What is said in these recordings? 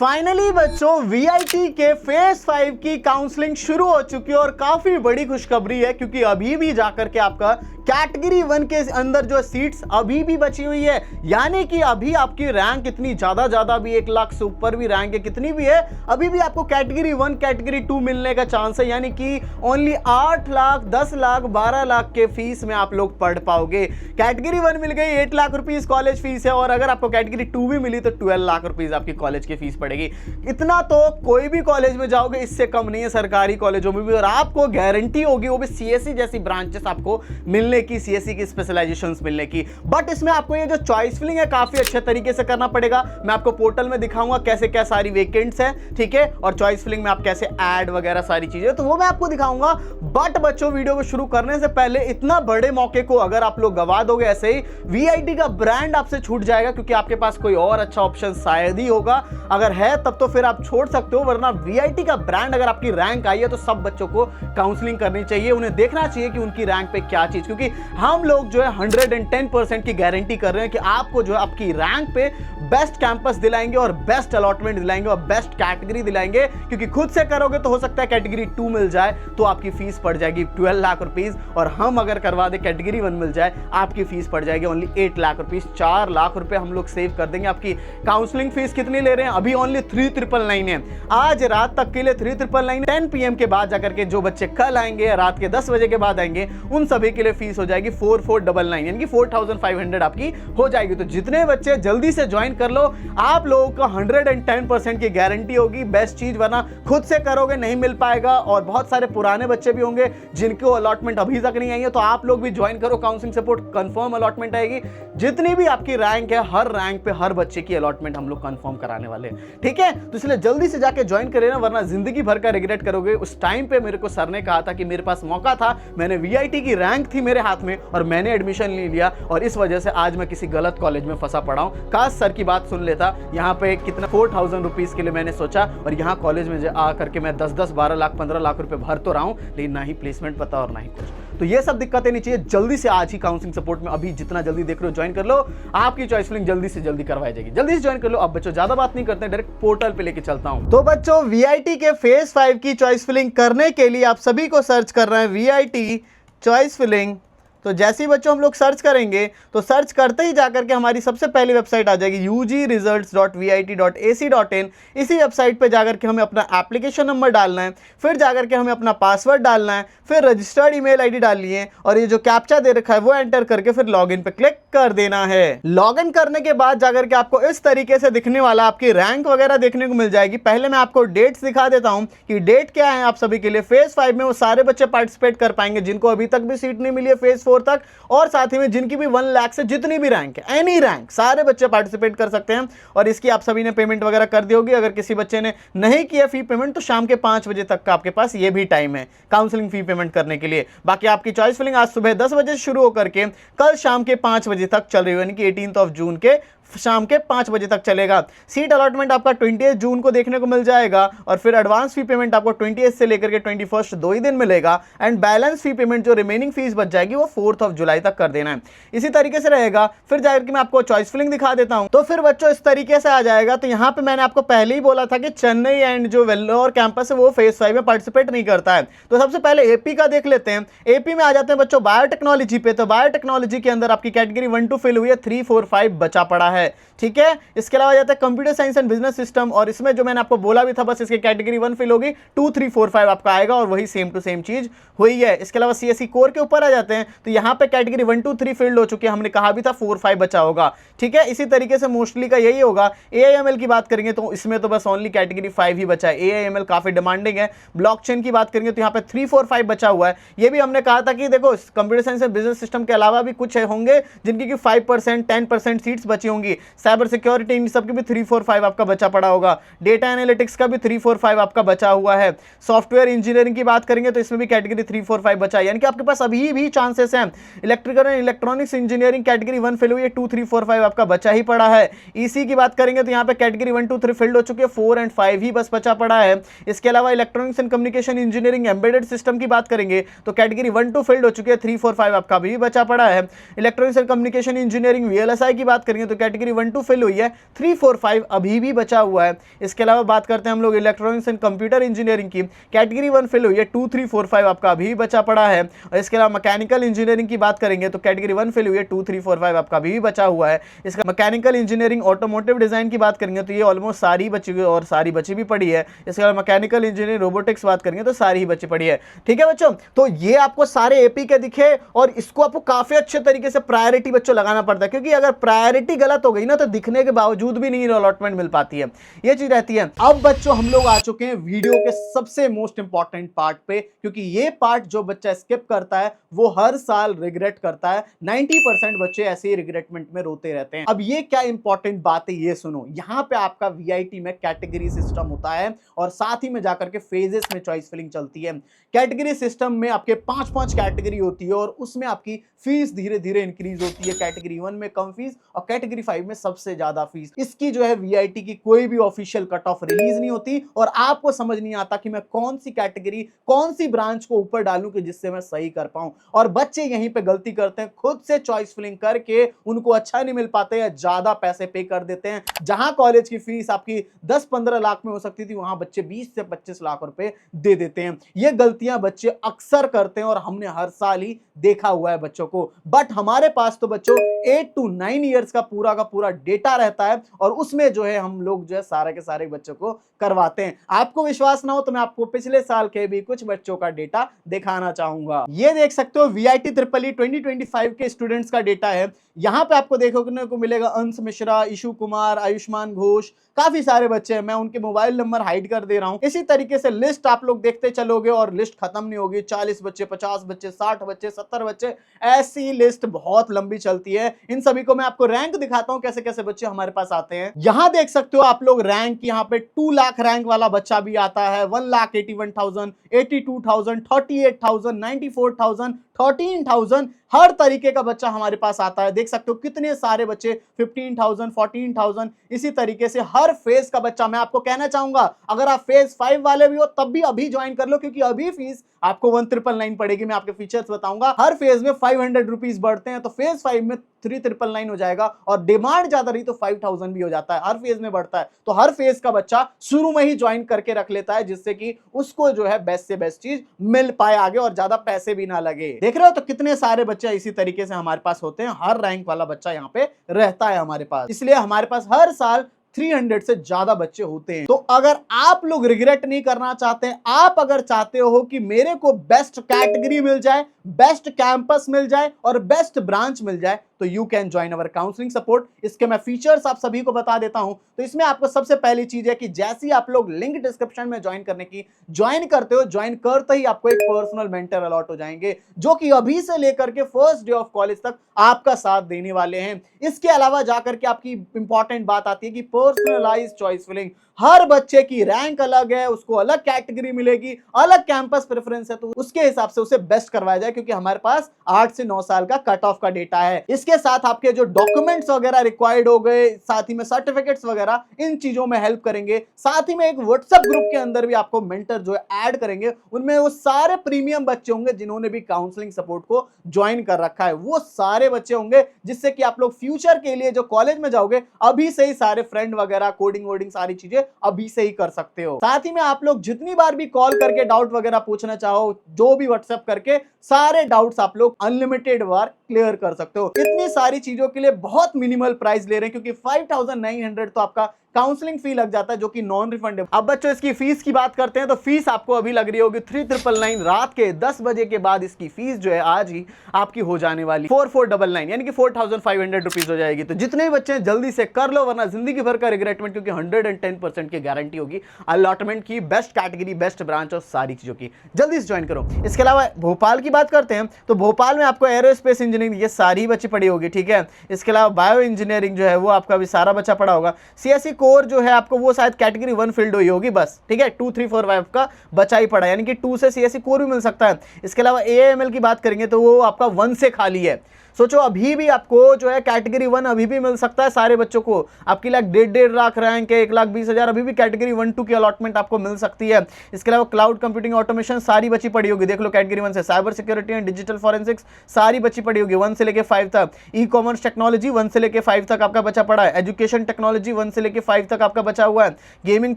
Finally बच्चों VIT के phase 5 की काउंसलिंग शुरू हो चुकी है और काफी बड़ी खुशखबरी है क्योंकि अभी भी जाकर के आपका कैटेगरी 1 के अंदर जो सीट्स अभी भी बची हुई है, यानी कि अभी आपकी रैंक इतनी ज्यादा भी 1 लाख से ऊपर भी रैंक है, कितनी भी है, अभी भी आपको कैटेगरी 1 कैटेगरी 2 मिलने का चांस है, यानी कि ओनली 8 लाख 10 लाख 12 लाख के फीस में आप लोग पढ़ पाओगे। कैटेगरी 1 मिल गई 8 लाख रुपीस कॉलेज फीस है और अगर आपको कैटेगरी 2 भी मिली तो 12 लाख रुपीस आपकी कॉलेज की फीस पड़ेगी। इतना तो कोई भी कॉलेज में जाओगे इससे कम नहीं है सरकारी कॉलेजों में भी, और आपको गारंटी होगी वो भी सीएससी जैसी ब्रांचेस आपको मिलने की, सीएससी की स्पेशलाइजेशंस मिलने की। बट इसमें आपको ये जो चॉइस फिलिंग है काफी अच्छे तरीके से करना पड़ेगा। मैं आपको पोर्टल में दिखाऊंगा कैसे क्या सारी वेकेंट्स है, ठीक है, और चॉइस फिलिंग में आप कैसे ऐड वगैरह सारी चीजें तो वो मैं आपको दिखाऊंगा। बट बच्चों वीडियो को शुरू करने से पहले इतना बड़े मौके को अगर आप लोग गवा दोगे ऐसे ही, वीआईटी का ब्रांड आपसे छूट जाएगा क्योंकि आपके पास कोई और अच्छा ऑप्शन शायद ही होगा। अगर है तब तो फिर आप छोड़ सकते हो, वरना वीआईटी का ब्रांड अगर आपकी रैंक आई है तो सब बच्चों को काउंसलिंग करनी चाहिए, उन्हें देखना चाहिए कि उनकी रैंक पे क्या चीज, क्योंकि हम लोग जो है 110% की गारंटी कर रहे हैं कि आपको जो है आपकी रैंक पे बेस्ट कैंपस दिलाएंगे और बेस्ट अलॉटमेंट दिलाएंगे और बेस्ट कैटेगरी दिलाएंगे, क्योंकि खुद से करोगे तो हो सकता है कैटेगरी 2 मिल जाए तो आपकी फीस पड़ जाएगी 12 लाख रुपीस, और हम अगर करवा दे कैटेगरी 1 मिल जाए आपकी फीस पड़ जाएगी ओनली 8 लाख रुपीस। 4 लाख रुपए हम लोग सेव कर देंगे। आपकी काउंसलिंग फीस कितनी ले रहे हैं अभी? ओनली 3999 है। आज रात तक के लिए 3999, 10 PM के बाद जाकर के जो बच्चे कल आएंगे रात के 10 बजे के बाद आएंगे उन सभी के लिए फीस हो जाएगी 4499, यानी कि 4500 आपकी हो जाएगी। तो जितने बच्चे जल्दी से ज्वाइन कर लो, आप लोगों को 110% की गारंटी होगी बेस्ट चीज, वरना खुद से करोगे नहीं मिल पाएगा। और बहुत सारे पुराने बच्चे भी होंगे जिनको अलॉटमेंट अभी तक नहीं आई है, तो आप लोग भी ज्वाइन करो, काउंसलिंग सपोर्ट कंफर्म अलॉटमेंट आएगी। जितनी भी आपकी रैंक है हर रैंक पे हर बच्चे की अलॉटमेंट हम लोग कंफर्म कराने वाले हैं, ठीक है। तो इसलिए जल्दी से जाके ज्वाइन करें ना, वरना जिंदगी भर का रिग्रेट करोगे। उस टाइम पे मेरे को सर ने कहा था कि मेरे पास मौका था, मैंने वीआईटी की रैंक थी मेरे हाथ में और मैंने एडमिशन ले लिया, और इस वजह से आज मैं किसी गलत कॉलेज में फंसा पड़ा हूं। काश सर की बात सुन लेता। यहाँ पे कितना 4000 रुपीज के लिए मैंने सोचा, और यहाँ कॉलेज में आ करके मैं 10-10 12 लाख 15 लाख रुपए भर तो रहा हूं, लेकिन ना ही प्लेसमेंट पता और ना ही कुछ। तो ये सब दिक्कतें नहीं चाहिए। जल्दी से आज ही काउंसलिंग सपोर्ट में अभी जितना जल्दी देख रहे हो ज्वाइन कर लो, आपकी चॉइस फिलिंग जल्दी से जल्दी करवाई जाएगी। जल्दी से ज्वाइन कर लो। अब बच्चों ज्यादा बात नहीं करते, डायरेक्ट पोर्टल पे लेके चलता हूं। तो बच्चों वीआईटी के फेज 5 की चॉइस फिलिंग करने के लिए आप सभी को सर्च कर रहे हैं वीआईटी चॉइस फिलिंग। तो जैसे ही बच्चों हम लोग सर्च करेंगे तो सर्च करते ही जाकर के हमारी सबसे पहली वेबसाइट आ जाएगी ugresults.vit.ac.in। इसी वेबसाइट पे जाकर के हमें अपना एप्लीकेशन नंबर डालना है, फिर जाकर के हमें अपना पासवर्ड डालना है, फिर रजिस्टर्ड ईमेल आईडी डालनी है, और ये जो कैप्चा दे रखा है वो एंटर करके फिर लॉगिन पे क्लिक कर देना है। लॉगिन करने के बाद जाकर के आपको इस तरीके से दिखने वाला आपकी रैंक वगैरह देखने को मिल जाएगी। पहले मैं आपको डेट्स दिखा देता हूं कि डेट क्या है आप सभी के लिए। फेज 5 में वो सारे बच्चे पार्टिसिपेट कर पाएंगे जिनको अभी तक भी सीट नहीं मिली है फेज 4 तक, और साथ ही में जिनकी भी 1 लाख से जितनी भी रैंक है, एनी रैंक, सारे बच्चे पार्टिसिपेट कर सकते हैं। और इसकी आप सभी ने पेमेंट वगैरह कर दी होगी। अगर किसी बच्चे ने नहीं किया फी पेमेंट तो शाम के 5 बजे तक का आपके पास ये भी टाइम है काउंसलिंग फी पेमेंट करने के लिए। बाकी आपकी चॉइस फिलिंग आज सुबह 10 बजे शुरू होकर के कल शाम के 5 बजे तक चल रही है, यानी कि 18 जून के शाम के 5 बजे तक चलेगा। सीट अलॉटमेंट आपका 28 जून को देखने को मिल जाएगा, और फिर एडवांस फी पेमेंट आपको 28 से लेकर के 21 2 ही दिन मिलेगा, एंड बैलेंस फी पेमेंट जो रिमेनिंग फीस बच जाएगी वो 4 जुलाई तक कर देना है। इसी तरीके से रहेगा। फिर जाकर के मैं आपको चॉइस फिलिंग दिखा देता हूं। तो फिर बच्चों इस तरीके से आ जाएगा। तो यहाँ पे मैंने आपको पहले ही बोला था कि चेन्नई एंड जो वेल्लोर कैंपस है वो फेज 5 में पार्टिसिपेट नहीं करता है। तो सबसे पहले एपी का देख लेते हैं। एपी में आ जाते हैं बच्चों बायोटेक्नोलॉजी पे। तो बायोटेक्नोलॉजी के अंदर आपकी कैटेगरी 1 2 फिल हुई है, 3 4 5 बचा पड़ा है, ठीक है। इसके अलावा जाता है computer science and business system, और इसमें जो मैंने आपको बोला भी था बस इसकी कैटेगरी 1 फिल होगी, 2 3 4 5 आपका आएगा, और वही सेम टू सेम चीज हुई है। इसके अलावा सीएससी कोर के ऊपर आ जाते हैं। तो यहाँ पे कैटेगरी 1 2 3 फिल्ड हो चुकी है, हमने कहा भी था 4 5 बचा होगा, ठीक है। इसी तरीके से मोस्टली का यही होगा। एआईएमएल की बात करेंगे तो इसमें तो बस ओनली कैटेगरी 5 ही बचा है। एआईएमएल काफी डिमांडिंग है। ब्लॉकचेन की बात करेंगे तो यहाँ पे 3 4 5 बचा हुआ है। ये भी हमने कहा था कि देखो computer science and business system के अलावा भी कुछ होंगे जिनकी की 5% 10% सीट्स बची होंगी। साइबर सिक्योरिटी इन सबकी भी 3 4 5 आपका बचा पड़ा होगा। डेटा एनालिटिक्स का भी 3 4 5 आपका बचा हुआ है। सॉफ्टवेयर इंजीनियरिंग की बात करेंगे तो इसमें भी कैटेगरी 3 4 5 बचा है, यानी कि आपके पास अभी भी चांसेस हैं। Electrical and electronics engineering category 1 fill हुई है, 2 3 4 5 आपका बचा ही पड़ा है। ईसी की बात करेंगे तो यहाँ पे कैटेगरी 1 2 3 फिल्ड हो चुकी है, 4 एंड 5 ही बस बचा पड़ा है। इसके अलावा electronics and communication engineering embedded system की बात करेंगे तो कैटेगरी 1 2 फिल्ड हो चुकी है, 3 4 5 आपका भी बचा पड़ा है। Electronics and communication engineering VLSI की बात करेंगे तो कैटेगरी कैटेगरी 1-2 फिल हुई है, 3-4-5 अभी भी बचा हुआ है। इसके अलावा बात करते हैं हम लोग इलेक्ट्रॉनिक्स एंड कंप्यूटर इंजीनियरिंग की, कैटेगरी 1 फिल हुई है, 2-3-4-5 आपका अभी भी बचा पड़ा है। और इसके अलावा मैकेनिकल इंजीनियरिंग की बात करेंगे तो कैटेगरी 1 फिल हुई है, 2-3-4-5 आपका अभी भी बचा हुआ है। इसका मैकेनिकल इंजीनियरिंग ऑटोमोटिव डिजाइन की बात करेंगे तो ये ऑलमोस्ट सारी बची हुई और सारी बची भी पड़ी है। इसके अलावा मैकेनिकल इंजीनियरिंग रोबोटिक्स बात करेंगे तो सारी ही बची पड़ी है। ठीक है बच्चों, तो ये आपको सारे एपी के दिखे और इसको आपको काफी अच्छे तरीके से प्रायोरिटी बच्चों लगाना पड़ता है, क्योंकि अगर प्रायोरिटी गलत हो गई ना तो दिखने के बावजूद भी नहीं अलॉटमेंट मिल पाती है, ये चीज रहती है। अब बच्चों हम लोग आ चुके हैं वीडियो के सबसे मोस्ट इंपॉर्टेंट पार्ट पे, क्योंकि ये पार्ट जो बच्चा स्किप करता है वो हर साल रिग्रेट करता है। 90% बच्चे ऐसे ही रिग्रेटमेंट में रोते रहते हैं। अब ये क्या इंपॉर्टेंट बात है ये सुनो, यहाँ पे आपका वीआईटी में कैटेगरी सिस्टम होता है और साथ ही में जाकर के फेजेस में चॉइस फिलिंग चलती है। कैटेगरी सिस्टम में आपके 5-5 कैटेगरी होती है और उसमें आपकी फीस धीरे धीरे इंक्रीज होती है। कैटेगरी 1 में कम फीस और कैटेगरी 5 में सबसे ज्यादा फीस। इसकी जो है वीआईटी की कोई भी ऑफिशियल कट ऑफ रिलीज नहीं होती और आपको समझ नहीं आता कि मैं कौन सी कैटेगरी कौन सी ब्रांच को ऊपर डालूं कि जिससे मैं सही कर पाऊं। और बच्चे यहीं पे गलती करते हैं, खुद से चॉइस फिलिंग करके उनको अच्छा नहीं मिल पाते या ज्यादा पैसे पे कर देते हैं। जहां कॉलेज की फीस आपकी 10-15 लाख में हो सकती थी, वहां बच्चे 20 से 25 लाख रुपए दे देते हैं। ये गलतियां बच्चे अक्सर करते हैं और हमने हर साल ही देखा हुआ है बच्चों को। बट हमारे पास तो बच्चों 8 to 9 ईयर्स का पूरा डेटा रहता है और उसमें जो है हम लोग जो है सारे के सारे बच्चों को करवाते हैं। आपको विश्वास ना हो तो मैं आपको पिछले साल के भी कुछ बच्चों का डेटा दिखाना चाहूंगा। ये देख सकते हो वीआईटी ट्रिपल 2025 के स्टूडेंट्स का डेटा है। यहां पे आपको देखने को मिलेगा अंश मिश्रा, ईशु कुमार, आयुष्मान घोष, काफी सारे बच्चे हैं। मैं उनके मोबाइल नंबर हाइड कर दे रहा हूं। इसी तरीके से लिस्ट आप लोग देखते चलोगे और लिस्ट खत्म नहीं होगी। 40 बच्चे, 50 बच्चे, 60 बच्चे, 70 बच्चे, ऐसी लिस्ट बहुत लंबी चलती है। इन सभी को मैं आपको रैंक दिखाता हूं कैसे कैसे बच्चे हमारे पास आते हैं। यहां देख सकते हो आप लोग रैंक, यहाँ पे 2 लाख रैंक वाला बच्चा भी आता है, 1,81,000, 82,000, 38,000, 94,000, 13,000, हर तरीके का बच्चा हमारे पास आता है। देख सकते हो कितने सारे बच्चे, 15,000, 14,000, इसी तरीके से हर फेज का बच्चा। मैं आपको कहना चाहूंगा अगर आप फेज 5 वाले भी हो तब भी अभी ज्वाइन कर लो, क्योंकि अभी फीस आपको 1,999 पड़ेगी। मैं आपके फीचर्स बताऊंगा। हर फेज में 500 रुपीज बढ़ते हैं, तो फेज 5 में 3,999 हो जाएगा और डिमांड ज्यादा रही तो 5,000 भी हो जाता है। हर फेज में बढ़ता है, तो हर फेज का बच्चा शुरू में ही ज्वाइन करके रख लेता है, जिससे कि उसको जो है बेस्ट से बेस्ट चीज मिल पाए आगे और ज्यादा पैसे भी ना लगे। देख रहे हो तो कितने सारे बच्चे इसी तरीके से हमारे पास होते हैं। हर रैंक वाला बच्चा यहाँ पे रहता है हमारे पास, इसलिए हमारे पास हर साल 300 से ज्यादा बच्चे होते हैं। तो अगर आप लोग रिग्रेट नहीं करना चाहते, आप अगर चाहते हो कि मेरे को बेस्ट कैटेगरी मिल जाए, बेस्ट कैंपस मिल जाए और बेस्ट ब्रांच मिल जाए, तो you can join our counselling support. इसके मैं फीचर्स आप सभी को बता देता हूं। तो इसमें आपको सबसे पहली चीज है कि जैसे ही आप लोग लिंक डिस्क्रिप्शन में ज्वाइन करने की ज्वाइन करते हो, ज्वाइन करते ही आपको एक पर्सनल मेंटर अलॉट हो जाएंगे, जो कि अभी से लेकर के फर्स्ट डे ऑफ कॉलेज तक आपका साथ देने वाले हैं। इसके अलावा जाकर के आपकी इंपॉर्टेंट बात आती है कि पर्सनलाइज्ड चॉइस फिलिंग। हर बच्चे की रैंक अलग है, उसको अलग कैटेगरी मिलेगी, अलग कैंपस प्रेफरेंस है, तो उसके हिसाब से उसे बेस्ट करवाया जाए, क्योंकि हमारे पास 8 से 9 साल का कट ऑफ का डेटा है। इसके साथ आपके जो डॉक्यूमेंट्स वगैरह रिक्वायर्ड हो गए, साथ ही में सर्टिफिकेट्स वगैरह, इन चीजों में हेल्प करेंगे। साथ ही में एक व्हाट्सएप ग्रुप के अंदर भी आपको मेंटर जो है ऐड करेंगे। उनमें वो सारे प्रीमियम बच्चे होंगे जिन्होंने भी काउंसलिंग सपोर्ट को ज्वाइन कर रखा है। वो सारे बच्चे होंगे जिससे कि आप लोग फ्यूचर के लिए जो कॉलेज में जाओगे, अभी से ही सारे फ्रेंड वगैरह, कोडिंग वोडिंग सारी चीजें अभी से ही कर सकते हो। साथ ही में आप लोग जितनी बार भी कॉल करके डाउट वगैरह पूछना चाहो, जो भी व्हाट्सएप करके सारे डाउट्स आप लोग अनलिमिटेड बार क्लियर कर सकते हो। इतनी सारी चीजों के लिए बहुत मिनिमल प्राइस ले रहे हैं, क्योंकि 5,900 तो आपका काउंसलिंग फी लग जाता है, जो कि नॉन रिफंडेबल। अब बच्चों इसकी फीस की बात करते हैं, तो फीस आपको अभी लग रही होगी 3,999। रात के 10 बजे के बाद इसकी फीस जो है आज ही आपकी हो जाने वाली 4,499, यानी कि 4,500 रुपीज हो जाएगी। तो जितने भी बच्चे हैं जल्दी से कर लो, वरना जिंदगी भर का रिग्रेटमेंट, क्योंकि 110% की गारंटी होगी अलॉटमेंट की, बेस्ट कैटेगरी, बेस्ट ब्रांच और सारी चीजों की। जल्दी से ज्वाइन करो। इसके अलावा भोपाल की बात करते हैं, तो भोपाल में आपको एरोस्पेस इंजीनियरिंग ये सारी बच्ची पड़ी होगी, ठीक है। इसके अलावा बायो इंजीनियरिंग जो है वो आपका भी सारा बच्चा पड़ा होगा। सीएससी कोर जो है आपको वो शायद कैटेगरी 1 फील्ड हुई होगी बस, ठीक है। 2, 3, 4, 5 का बचा ही पड़ा, यानी कि 2 से सीएससी कोर भी मिल सकता है। इसके अलावा एएमएल की बात करेंगे तो वो आपका 1 से खाली है। सोचो अभी भी आपको जो है कैटेगरी 1 अभी भी मिल सकता है सारे बच्चों को, आपकी लाइक 1.5 लाख रैंक है, 1,20,000 अभी भी कैटेगरी 1-2 की अलॉटमेंट आपको मिल सकती है। इसके अलावा क्लाउड कंप्यूटिंग ऑटोमेशन सारी बची पड़ी होगी, देख लो कैटेगरी 1 से cyber security and digital forensics सारी बची पड़ी होगी 1 से लेके 5 तक। ई कॉमर्स टेक्नोलॉजी 1 से लेके 5 तक आपका बचा पड़ा है। एजुकेशन टेक्नोलॉजी 1 से लेके 5 तक आपका बचा हुआ है। गेमिंग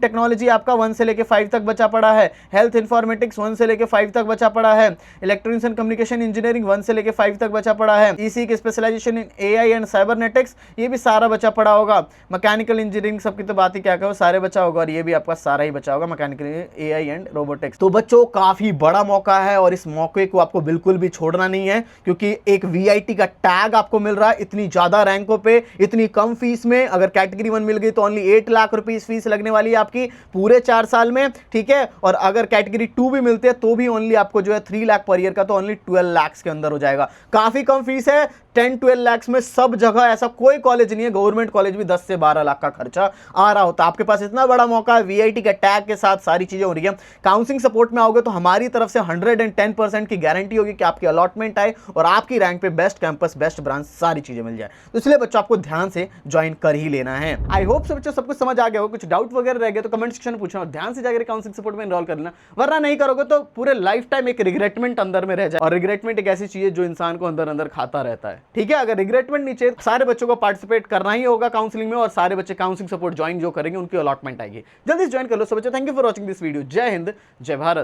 टेक्नोलॉजी आपका 1 से लेके 5 तक बचा पड़ा है। हेल्थ इंफॉर्मेटिक्स 1 से लेके 5 तक बचा पड़ा है। इलेक्ट्रॉनिक्स एंड कम्युनिकेशन इंजीनियरिंग 1 से लेके 5 तक बचा पड़ा है। ईसी की specialization in AI and cybernetics ये भी सारा बचा पड़ा होगा। मैकेनिकल इंजीनियरिंग सबकी तो बात ही क्या कहो, सारे बचा होगा, और ये भी आपका सारा ही बचा होगा मैकेनिकल एआई एंड रोबोटिक्स। तो बच्चों काफी बड़ा मौका है और इस मौके को आपको बिल्कुल भी छोड़ना नहीं है, क्योंकि एक वीआईटी का टैग आपको मिल रहा है इतनी ज्यादा रैंकों पे इतनी कम फीस में। अगर कैटेगरी 1 मिल गई तो ओनली 8 लाख रुपीस फीस लगने वाली है आपकी पूरे 4 साल में, ठीक है। और अगर कैटेगरी 2 भी मिलते हैं तो भी ओनली आपको जो है 3 लाख पर ईयर का, तो ओनली 12 लाख के अंदर हो जाएगा। काफी कम फीस है, 10-12 लाख में सब जगह ऐसा कोई कॉलेज नहीं है, गवर्नमेंट कॉलेज भी 10 से 12 लाख का खर्चा आ रहा होता है। आपके पास इतना बड़ा मौका है, वीआईटी के टैग के साथ सारी चीजें हो रही है। काउंसलिंग सपोर्ट में आओगे तो हमारी तरफ से 110% की गारंटी होगी कि आपकी अलॉटमेंट आए और आपकी रैंक पे बेस्ट कैंपस, बेस्ट ब्रांच सारी चीजें मिल जाए। तो इसलिए बच्चों आपको ध्यान से ज्वाइन कर ही लेना है। आई होप सब बच्चों सब कुछ समझ आ गया हो। कुछ डाउट वगैरह रह गए तो कमेंट सेक्शन में पूछना और ध्यान से जाकर काउंसलिंग सपोर्ट में एनरोल कर लेना, वरना नहीं करोगे तो पूरे लाइफ टाइम एक रिग्रेटमेंट अंदर में रह जाए। और रिग्रेटमेंट एक ऐसी चीज है जो इंसान को अंदर अंदर खाता रहता है, ठीक है। अगर रिग्रेटमेंट नहीं चाहिए, सारे बच्चों को पार्टिसिपेट करना ही होगा काउंसलिंग में, और सारे बच्चे काउंसलिंग सपोर्ट ज्वाइन जो करेंगे उनकी अलॉटमेंट आएगी। जल्दी ज्वाइन कर लो सब बच्चों। Thank you for watching this video. जय हिंद, जय भारत।